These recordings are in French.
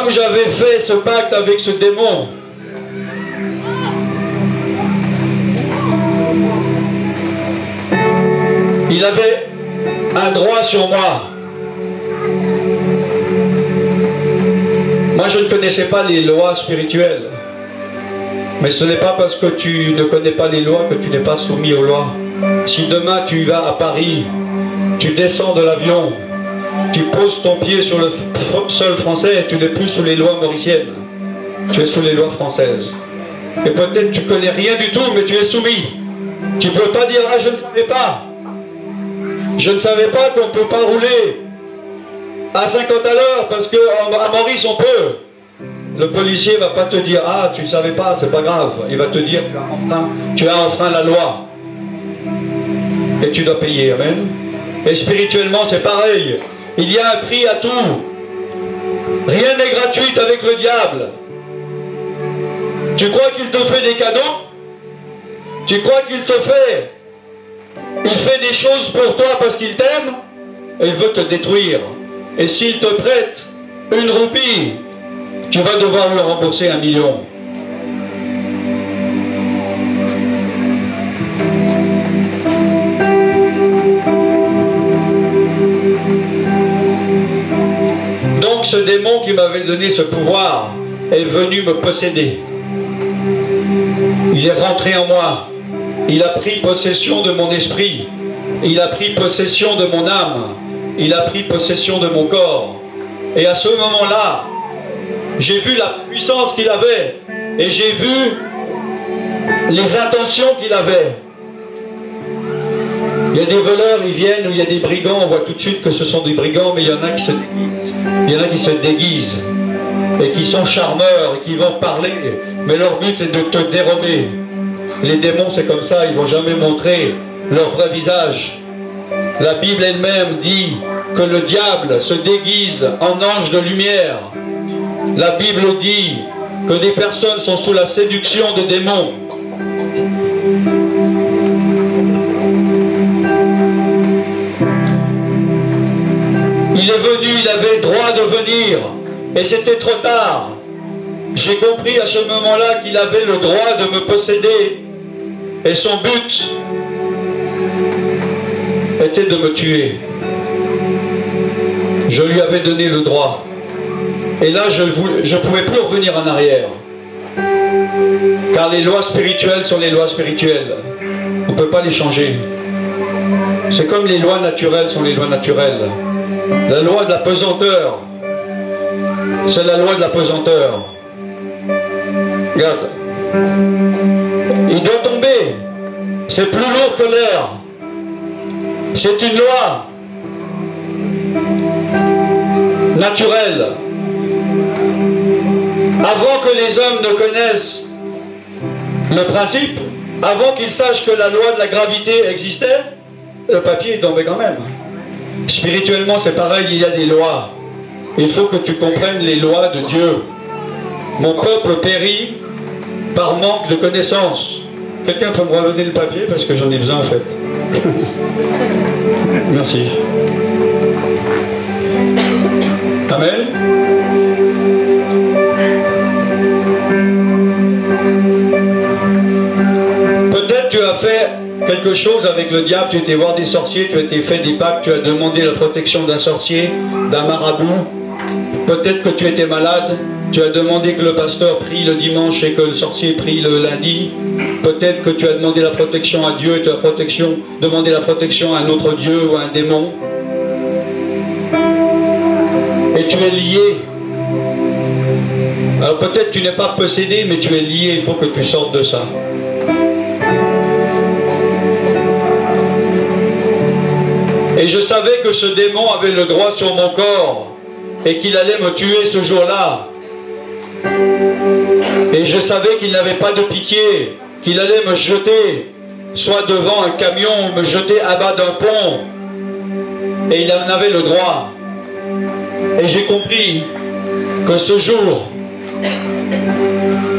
comme j'avais fait ce pacte avec ce démon, il avait un droit sur moi. Moi, je ne connaissais pas les lois spirituelles. Mais ce n'est pas parce que tu ne connais pas les lois que tu n'es pas soumis aux lois. Si demain tu vas à Paris, tu descends de l'avion, tu poses ton pied sur le sol français et tu n'es plus sous les lois mauriciennes. Tu es sous les lois françaises. Et peut-être tu ne connais rien du tout, mais tu es soumis. Tu ne peux pas dire « Ah, je ne savais pas ». Je ne savais pas qu'on ne peut pas rouler à 50 à l'heure parce qu'à Maurice on peut. Le policier ne va pas te dire « Ah, tu ne savais pas, c'est pas grave ». Il va te dire « Tu as enfreint la loi. » Et tu dois payer, amen. Et spirituellement c'est pareil. Il y a un prix à tout. Rien n'est gratuit avec le diable. Tu crois qu'il te fait des cadeaux? Tu crois qu'il te fait... Il fait des choses pour toi parce qu'il t'aime et il veut te détruire. Et s'il te prête une roupie, tu vas devoir lui rembourser 1 million. Donc ce démon qui m'avait donné ce pouvoir est venu me posséder. Il est rentré en moi. Il a pris possession de mon esprit. Il a pris possession de mon âme. Il a pris possession de mon corps. Et à ce moment-là, j'ai vu la puissance qu'il avait. Et j'ai vu les intentions qu'il avait. Il y a des voleurs, ils viennent, ou il y a des brigands, on voit tout de suite que ce sont des brigands, mais il y en a qui se déguisent. Il y en a qui se déguisent. Et qui sont charmeurs, et qui vont parler. Mais leur but est de te dérober. Les démons, c'est comme ça, ils ne vont jamais montrer leur vrai visage. La Bible elle-même dit que le diable se déguise en ange de lumière. La Bible dit que des personnes sont sous la séduction des démons. Il est venu, il avait droit de venir, et c'était trop tard. J'ai compris à ce moment-là qu'il avait le droit de me posséder. Et son but était de me tuer. Je lui avais donné le droit. Et là, je ne pouvais plus revenir en arrière. Car les lois spirituelles sont les lois spirituelles. On ne peut pas les changer. C'est comme les lois naturelles sont les lois naturelles. La loi de la pesanteur, c'est la loi de la pesanteur. Regarde. Il doit tomber. C'est plus lourd que l'air. C'est une loi naturelle. Avant que les hommes ne connaissent le principe, avant qu'ils sachent que la loi de la gravité existait, le papier est tombé quand même. Spirituellement, c'est pareil, il y a des lois. Il faut que tu comprennes les lois de Dieu. Mon peuple périt par manque de connaissances. Quelqu'un peut me redonner le papier parce que j'en ai besoin en fait. Merci. Amen. Peut-être tu as fait quelque chose avec le diable, tu étais voir des sorciers, tu as été fait des pactes, tu as demandé la protection d'un sorcier, d'un marabout. Peut-être que tu étais malade, tu as demandé que le pasteur prie le dimanche et que le sorcier prie le lundi. Peut-être que tu as demandé la protection à Dieu et tu as demandé la protection à un autre Dieu ou à un démon. Et tu es lié. Alors peut-être tu n'es pas possédé, mais tu es lié, il faut que tu sortes de ça. Et je savais que ce démon avait le droit sur mon corps et qu'il allait me tuer ce jour-là. Et je savais qu'il n'avait pas de pitié, qu'il allait me jeter, soit devant un camion, me jeter à bas d'un pont. Et il en avait le droit. Et j'ai compris que ce jour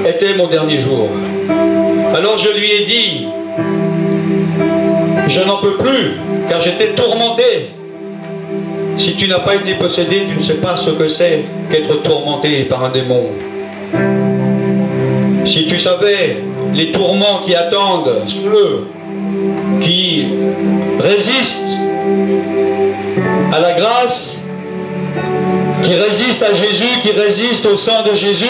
était mon dernier jour. Alors je lui ai dit, je n'en peux plus, car j'étais tourmenté. Si tu n'as pas été possédé, tu ne sais pas ce que c'est qu'être tourmenté par un démon. Si tu savais les tourments qui attendent ceux qui résistent à la grâce, qui résistent à Jésus, qui résistent au sang de Jésus,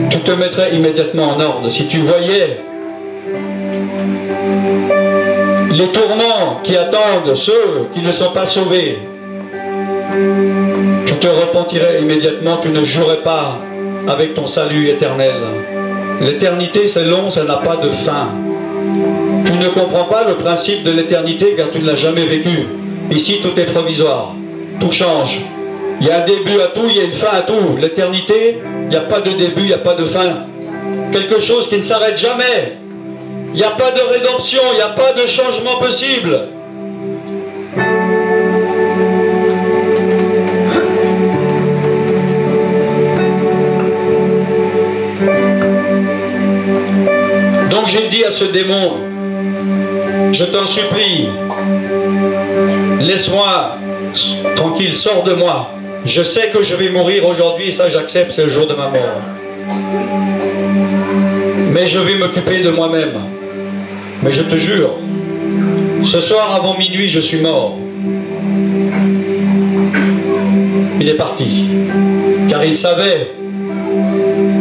tu te mettrais immédiatement en ordre. Si tu voyais les tourments qui attendent ceux qui ne sont pas sauvés, tu te repentirais immédiatement, tu ne jouerais pas avec ton salut éternel. L'éternité c'est long, ça n'a pas de fin. Tu ne comprends pas le principe de l'éternité car tu ne l'as jamais vécu. Ici tout est provisoire, tout change. Il y a un début à tout, il y a une fin à tout. L'éternité, il n'y a pas de début, il n'y a pas de fin. Quelque chose qui ne s'arrête jamais. Il n'y a pas de rédemption, il n'y a pas de changement possible. Donc j'ai dit à ce démon, je t'en supplie, laisse-moi tranquille, sors de moi. Je sais que je vais mourir aujourd'hui, et ça j'accepte, c'est le jour de ma mort. Mais je vais m'occuper de moi-même. Mais je te jure, ce soir avant minuit, je suis mort. Il est parti, car il savait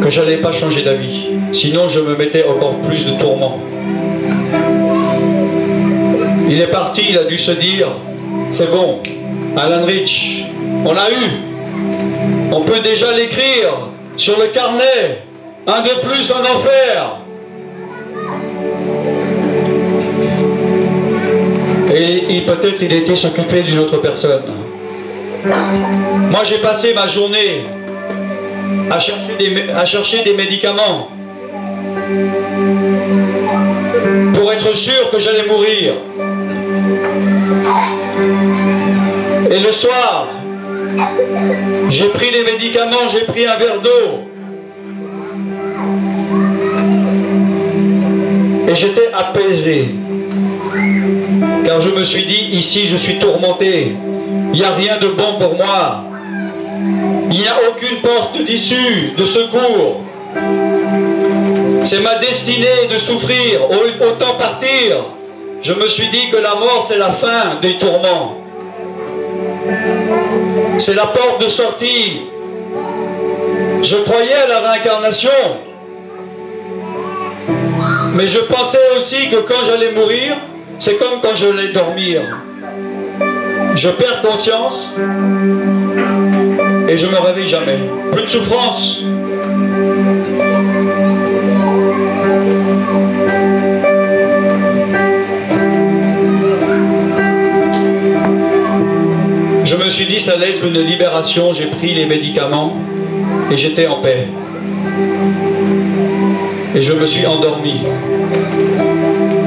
que je n'allais pas changer d'avis. Sinon, je me mettais encore plus de tourments. Il est parti, il a dû se dire, c'est bon, Alan Rich, on a eu. On peut déjà l'écrire sur le carnet. Un de plus en enfer. Et peut-être il était s'occuper d'une autre personne. Moi j'ai passé ma journée à chercher des médicaments pour être sûr que j'allais mourir. Et le soir, j'ai pris les médicaments, j'ai pris un verre d'eau. Et j'étais apaisé. Car je me suis dit, ici je suis tourmenté. Il n'y a rien de bon pour moi. Il n'y a aucune porte d'issue, de secours. C'est ma destinée de souffrir, autant partir. Je me suis dit que la mort c'est la fin des tourments. C'est la porte de sortie. Je croyais à la réincarnation. Mais je pensais aussi que quand j'allais mourir, c'est comme quand je vais dormir. Je perds conscience et je me réveille jamais. Plus de souffrance. Je me suis dit ça allait être une libération, j'ai pris les médicaments et j'étais en paix. Et je me suis endormi.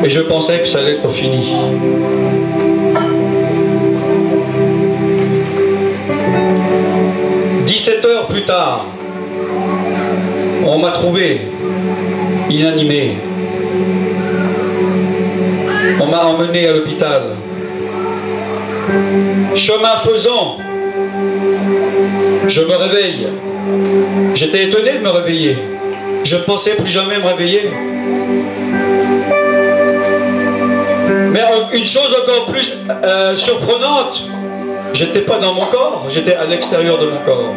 Et je pensais que ça allait être fini. « 17 heures plus tard, on m'a trouvé inanimé. On m'a emmené à l'hôpital. Chemin faisant, je me réveille. J'étais étonné de me réveiller. Je ne pensais plus jamais me réveiller. Mais une chose encore plus surprenante, j'étais pas dans mon corps, j'étais à l'extérieur de mon corps.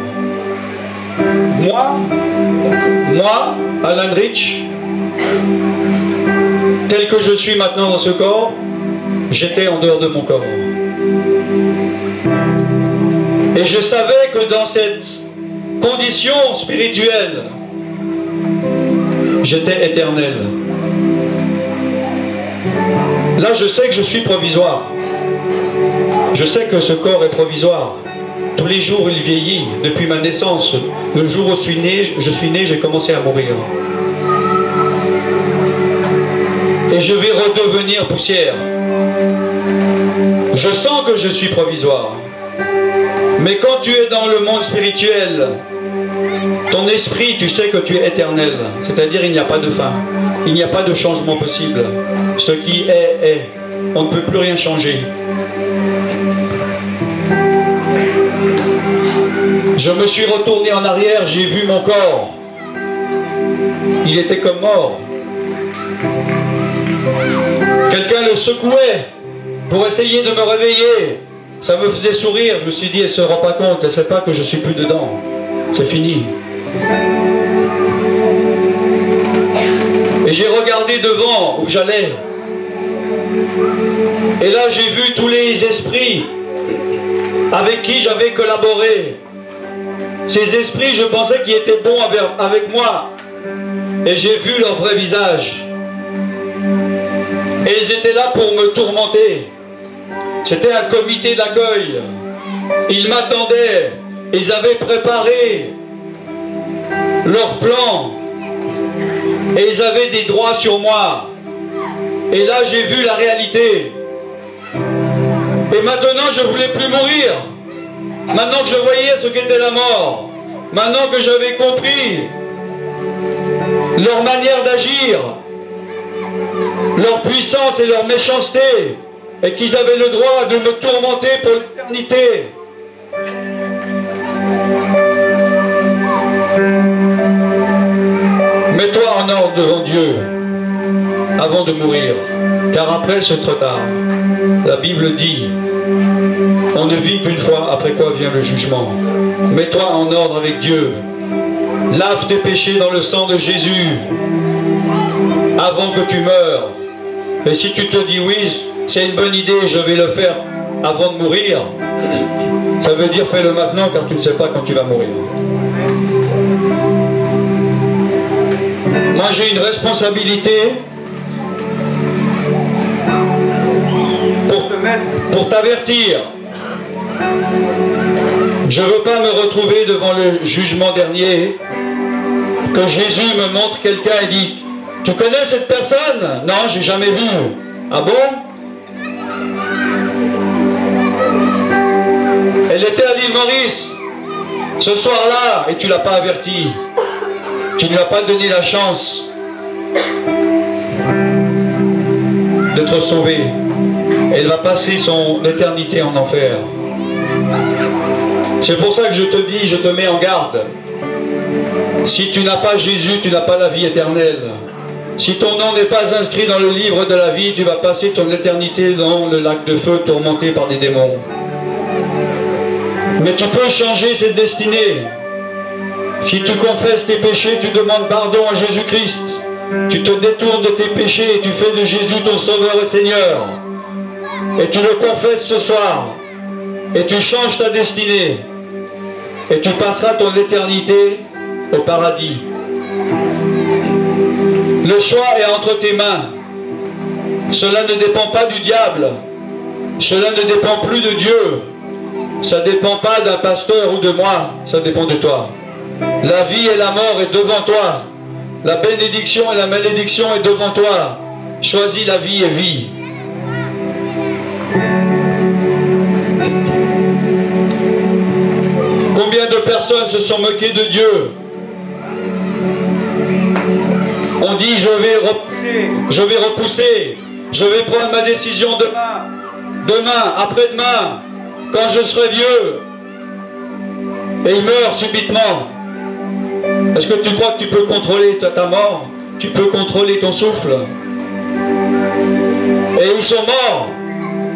Moi, Alan Rich, tel que je suis maintenant dans ce corps, j'étais en dehors de mon corps. Et je savais que dans cette condition spirituelle, j'étais éternel. Là, je sais que je suis provisoire. Je sais que ce corps est provisoire. Tous les jours, il vieillit. Depuis ma naissance, le jour où je suis né, j'ai commencé à mourir. Et je vais redevenir poussière. Je sens que je suis provisoire. Mais quand tu es dans le monde spirituel, ton esprit, tu sais que tu es éternel. C'est-à-dire, il n'y a pas de fin. Il n'y a pas de changement possible. Ce qui est, est. on ne peut plus rien changer. Je me suis retourné en arrière, j'ai vu mon corps. Il était comme mort. Quelqu'un le secouait pour essayer de me réveiller. Ça me faisait sourire. Je me suis dit, elle ne se rend pas compte, elle ne sait pas que je ne suis plus dedans. C'est fini. Et j'ai regardé devant où j'allais. Et là, j'ai vu tous les esprits avec qui j'avais collaboré. Ces esprits, je pensais qu'ils étaient bons avec moi. Et j'ai vu leur vrai visage. Et ils étaient là pour me tourmenter. C'était un comité d'accueil. Ils m'attendaient. Ils avaient préparé leur plan. Et ils avaient des droits sur moi. Et là, j'ai vu la réalité. Et maintenant, je ne voulais plus mourir. Maintenant que je voyais ce qu'était la mort. Maintenant que j'avais compris leur manière d'agir, leur puissance et leur méchanceté, et qu'ils avaient le droit de me tourmenter pour l'éternité. Mets-toi en ordre devant Dieu avant de mourir, car après c'est trop tard. La Bible dit, on ne vit qu'une fois, après quoi vient le jugement. Mets-toi en ordre avec Dieu. Lave tes péchés dans le sang de Jésus avant que tu meures. Et si tu te dis oui, c'est une bonne idée, je vais le faire avant de mourir, ça veut dire fais-le maintenant, car tu ne sais pas quand tu vas mourir. Moi j'ai une responsabilité pour t'avertir. Je ne veux pas me retrouver devant le jugement dernier, que Jésus me montre quelqu'un et dit, tu connais cette personne? Non, j'ai jamais vu. Ah bon? Elle était à l'île Maurice ce soir-là et tu ne l'as pas averti. Tu ne lui as pas donné la chance d'être sauvée. Elle va passer son éternité en enfer. C'est pour ça que je te dis, je te mets en garde. Si tu n'as pas Jésus, tu n'as pas la vie éternelle. Si ton nom n'est pas inscrit dans le livre de la vie, tu vas passer ton éternité dans le lac de feu, tourmenté par des démons. Mais tu peux changer cette destinée. Si tu confesses tes péchés, tu demandes pardon à Jésus-Christ. Tu te détournes de tes péchés et tu fais de Jésus ton Sauveur et Seigneur. Et tu le confesses ce soir. Et tu changes ta destinée. Et tu passeras ton éternité au paradis. Le choix est entre tes mains. Cela ne dépend pas du diable. Cela ne dépend plus de Dieu. Ça ne dépend pas d'un pasteur ou de moi. Ça dépend de toi. La vie et la mort est devant toi. La bénédiction et la malédiction est devant toi. Choisis la vie et vis. Combien de personnes se sont moquées de Dieu? On dit je vais repousser, je vais prendre ma décision demain, après-demain, quand je serai vieux. Et il meurt subitement. Est-ce que tu crois que tu peux contrôler ta mort? Tu peux contrôler ton souffle? Et ils sont morts.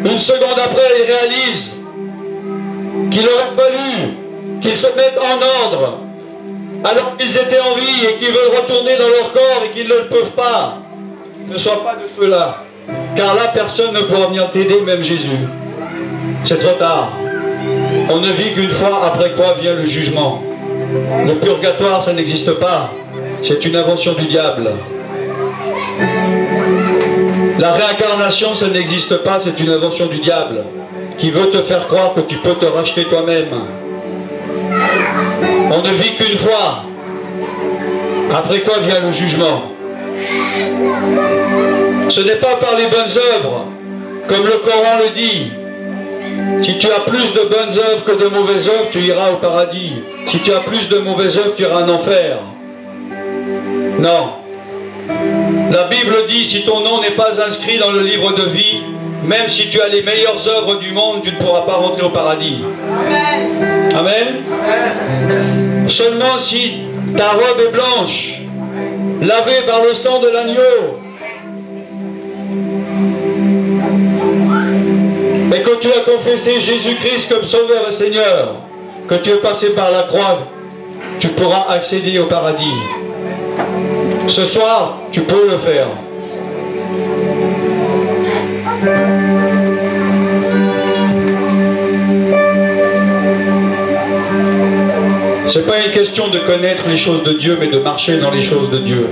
Une seconde après, ils réalisent qu'il aurait fallu qu'ils se mettent en ordre alors qu'ils étaient en vie et qu'ils veulent retourner dans leur corps et qu'ils ne le peuvent pas. Ne sois pas de ceux-là, car là personne ne pourra venir t'aider, même Jésus. C'est trop tard. On ne vit qu'une fois, après quoi vient le jugement. Le purgatoire, ça n'existe pas. C'est une invention du diable. La réincarnation, ça n'existe pas, c'est une invention du diable qui veut te faire croire que tu peux te racheter toi-même. On ne vit qu'une fois. Après quoi vient le jugement. Ce n'est pas par les bonnes œuvres, comme le Coran le dit. Si tu as plus de bonnes œuvres que de mauvaises œuvres, tu iras au paradis. Si tu as plus de mauvaises œuvres, tu iras en enfer. Non. La Bible dit, si ton nom n'est pas inscrit dans le livre de vie, même si tu as les meilleures œuvres du monde, tu ne pourras pas rentrer au paradis. Amen. Amen. Seulement si ta robe est blanche, lavée par le sang de l'agneau, et que tu as confessé Jésus-Christ comme Sauveur et Seigneur, que tu es passé par la croix, tu pourras accéder au paradis. Ce soir, tu peux le faire. Ce n'est pas une question de connaître les choses de Dieu, mais de marcher dans les choses de Dieu.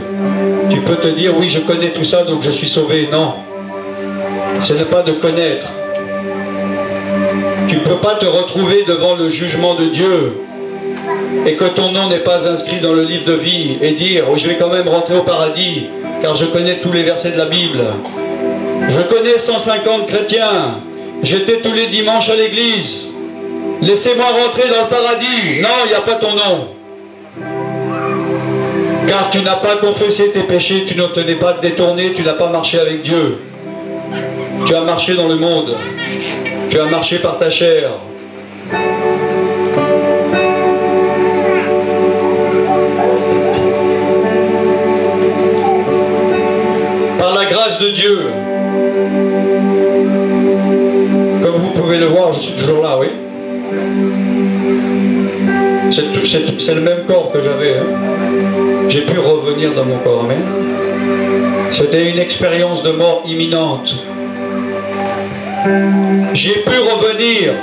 Tu peux te dire, oui, je connais tout ça, donc je suis sauvé. Non. Ce n'est pas de connaître. Tu ne peux pas te retrouver devant le jugement de Dieu et que ton nom n'est pas inscrit dans le livre de vie et dire, oh, je vais quand même rentrer au paradis, car je connais tous les versets de la Bible. Je connais 150 chrétiens. J'étais tous les dimanches à l'église. Laissez-moi rentrer dans le paradis. Non, il n'y a pas ton nom. Car tu n'as pas confessé tes péchés, tu ne t'es pas détourné, tu n'as pas marché avec Dieu. Tu as marché dans le monde. Tu as marché par ta chair. Par la grâce de Dieu. Comme vous pouvez le voir, je suis toujours là, oui. C'est le même corps que j'avais. Hein. J'ai pu revenir dans mon corps. Amen. C'était une expérience de mort imminente. J'ai pu revenir.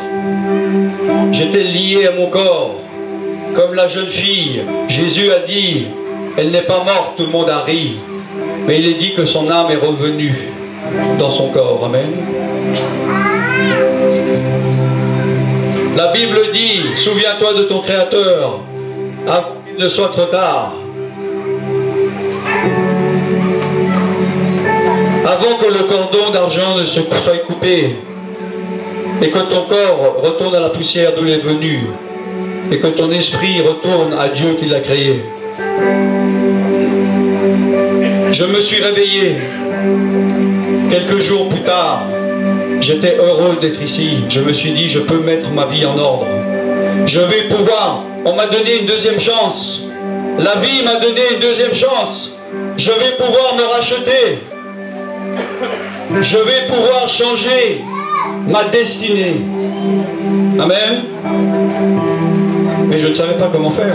J'étais lié à mon corps. Comme la jeune fille, Jésus a dit, elle n'est pas morte, tout le monde a ri. Mais il est dit que son âme est revenue dans son corps. Amen. La Bible dit, souviens-toi de ton Créateur, avant qu'il ne soit trop tard. Avant que le cordon d'argent ne se soit coupé, et que ton corps retourne à la poussière d'où il est venu, et que ton esprit retourne à Dieu qui l'a créé. Je me suis réveillé quelques jours plus tard. J'étais heureux d'être ici. Je me suis dit, je peux mettre ma vie en ordre. Je vais pouvoir. On m'a donné une deuxième chance. La vie m'a donné une deuxième chance. Je vais pouvoir me racheter. Je vais pouvoir changer ma destinée. Amen. Mais je ne savais pas comment faire.